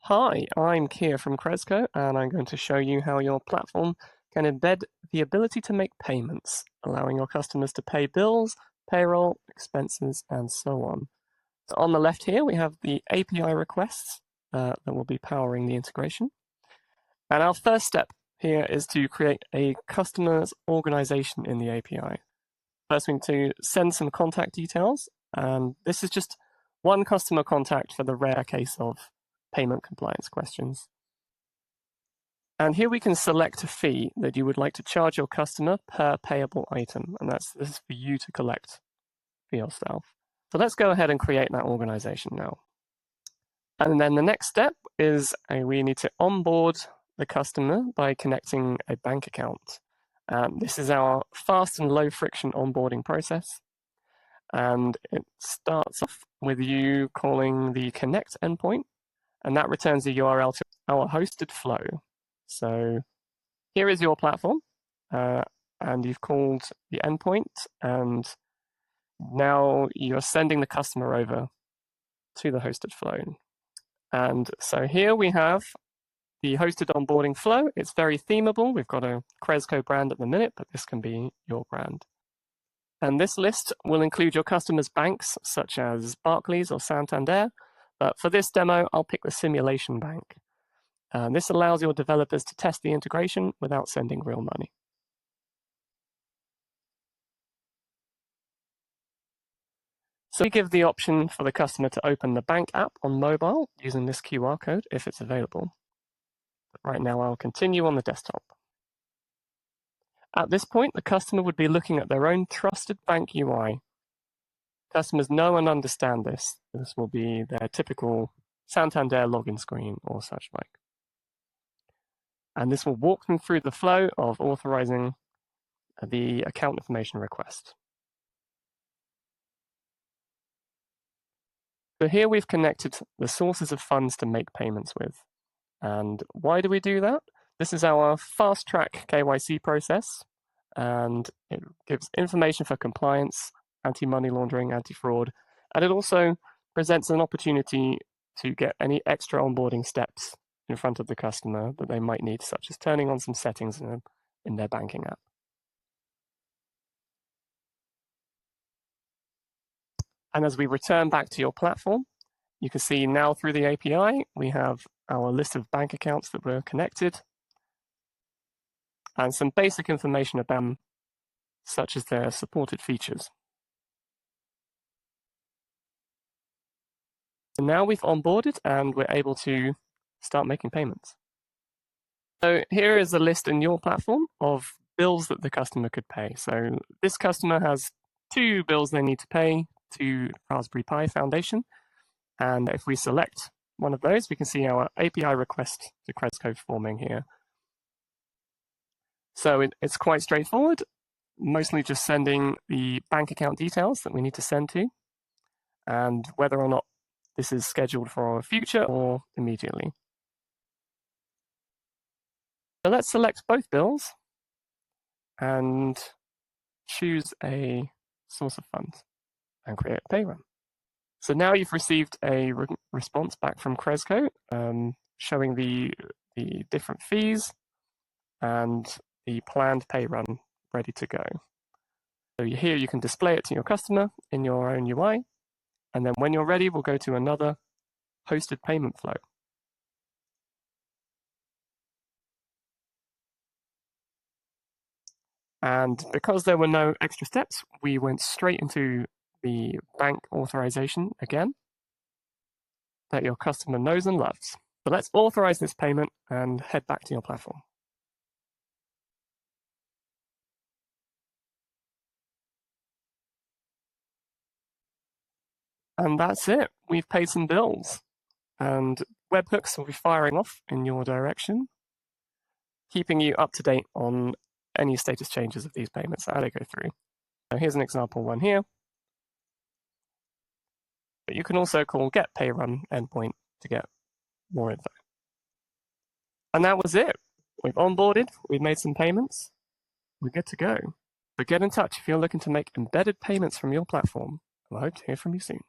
Hi, I'm Kia from Crezco, and I'm going to show you how your platform can embed the ability to make payments, allowing your customers to pay bills, payroll, expenses, and so on. So on the left here, we have the API requests that will be powering the integration. And our first step here is to create a customer's organization in the API. First, we need to send some contact details, and this is just one customer contact for the rare case of payment compliance questions. And here we can select a fee that you would like to charge your customer per payable item, and this is for you to collect for yourself. So let's go ahead and create that organization now. And then the next step is we need to onboard the customer by connecting a bank account. This is our fast and low friction onboarding process. And it starts off with you calling the connect endpoint, and that returns a URL to our hosted flow. So here is your platform, and you've called the endpoint, and now you're sending the customer over to the hosted flow. And so here we have the hosted onboarding flow. It's very themable. We've got a Crezco brand at the minute, but this can be your brand. And this list will include your customers' banks, such as Barclays or Santander. But for this demo, I'll pick the simulation bank. This allows your developers to test the integration without sending real money. So we give the option for the customer to open the bank app on mobile using this QR code if it's available. But right now, I'll continue on the desktop. At this point, the customer would be looking at their own trusted bank UI. Customers know and understand this. This will be their typical Santander login screen or such like. And this will walk them through the flow of authorizing the account information request. So here we've connected the sources of funds to make payments with. And why do we do that? This is our fast track KYC process, and it gives information for compliance, anti-money laundering, anti-fraud, and it also presents an opportunity to get any extra onboarding steps in front of the customer that they might need, such as turning on some settings in their banking app. And as we return back to your platform, you can see now through the API, we have our list of bank accounts that were connected and some basic information about them, such as their supported features. So now we've onboarded and we're able to start making payments. So here is a list in your platform of bills that the customer could pay. So this customer has 2 bills they need to pay to Raspberry Pi Foundation. And if we select one of those, we can see our API request to Crezco forming here. So it's quite straightforward, mostly just sending the bank account details that we need to send to, and whether or not this is scheduled for a future or immediately. So let's select both bills and choose a source of funds and create a pay run. So now you've received a response back from Crezco showing the different fees and the planned pay run ready to go. So here you can display it to your customer in your own UI. And then when you're ready, we'll go to another hosted payment flow. And because there were no extra steps, we went straight into the bank authorization again that your customer knows and loves. So let's authorize this payment and head back to your platform. And that's it. We've paid some bills. And webhooks will be firing off in your direction, keeping you up to date on any status changes of these payments as they go through. So here's an example one here. But you can also call get pay run endpoint to get more info. And that was it. We've onboarded, we've made some payments, we're good to go. But get in touch if you're looking to make embedded payments from your platform. I hope to hear from you soon.